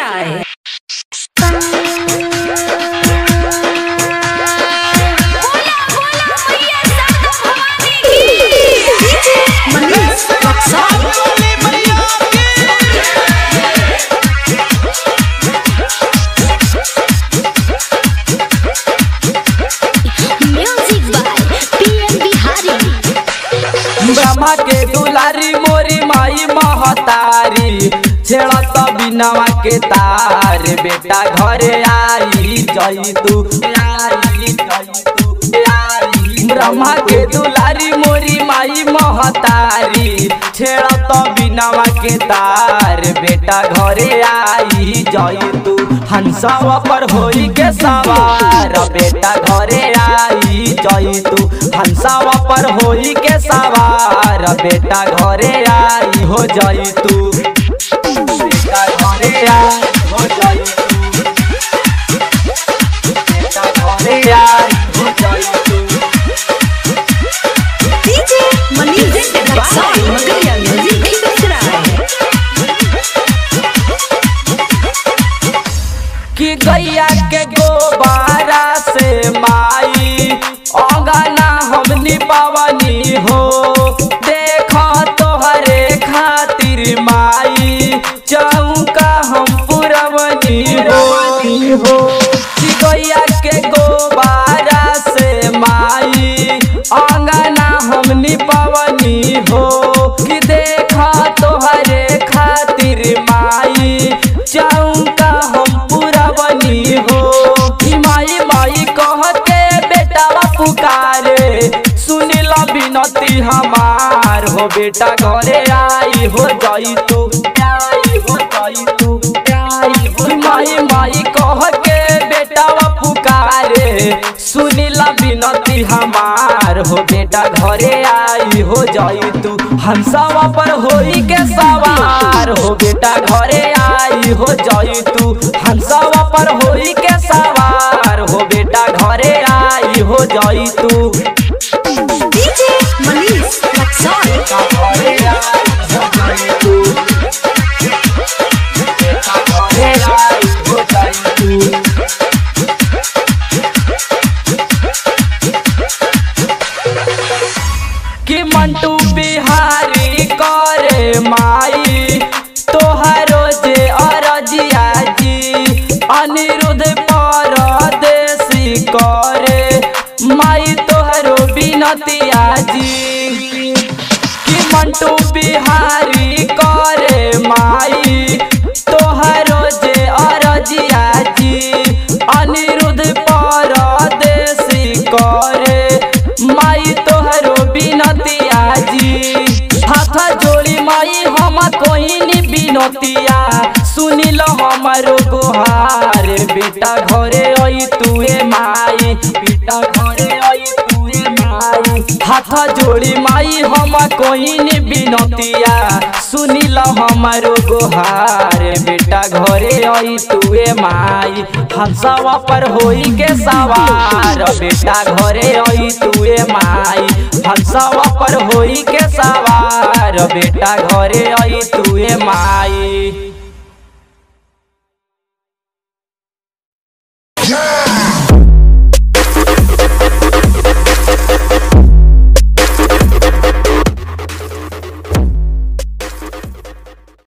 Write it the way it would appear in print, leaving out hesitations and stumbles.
बेगूसराय। ब्रह्मा के दुलारी मोरी माई महतारी छेड़त बिनवा के तार बेटा घरे आई जई तू ब्रह्मा के दुलारी मोरी माई महतारी छेड़त बिनवा के तार बेटा घरे आई जई तू हंसवा पर होई के सवार बेटा घरे आई जई तू हंसवा पर होई के सवार बेटा घरे आई हो जई तू बेटा घरे आई हो जई तू बेटा घरे आई हो जई तू डीजे मनीष मगरिया म्यूजिक बेगूसराय। कि गैया के गोबारा से माई अंगना हम निपावनी हो देख तोहरे खातिर माई चौका हम पुरवनी हो कि गैया के गोबारा से माई अंगना हम निपावनी हो कि देख तोहरे खातिर माई चौका हम पुरवनी हो कि माई माई कह के बेटावा पुकारे सुनिल बिनती हमार हो बेटा घरे आई हो जई तू आई हो जई तू आई हो माई माई कह के बेटावा पुकारे सुनिल बिनती हमार हो बेटा घरे आई हो जई तू हंसवा पर होई के सवार हो बेटा घरे आई हो जई तू हंसवा पर होई के सवार हो बेटा घरे आई हो जई तू डीजे मनीष घरे आई हो जई तू बेटा घरे आई हो जई तू कि मंटू बिहारी करे माई तोहरो जे अरजिया जी अनिरुद्ध परदेसी करे माई तोहरो बिनतिया जी कि मंटू बिहारी करे माई तोहरो जे अरजिया जी अनिरुद्ध परदेसी करे माई तोहरो बिनतिया जी हाथ जोड़ी माई हम कोई बिनतिया सुनिल हमारो गोहार बेटा घरे आई तुए माई बेटा घरे आई तुए माई हाथ जोड़ी माई हम कोई बिनतिया सुनिल हमारो गोहार बेटा घरे आई तुए माई हंसवा पर होई के सवार बेटा घरे आई तुए माई हंसवा पर होई के सवार बेटा घरे आई तुए माई।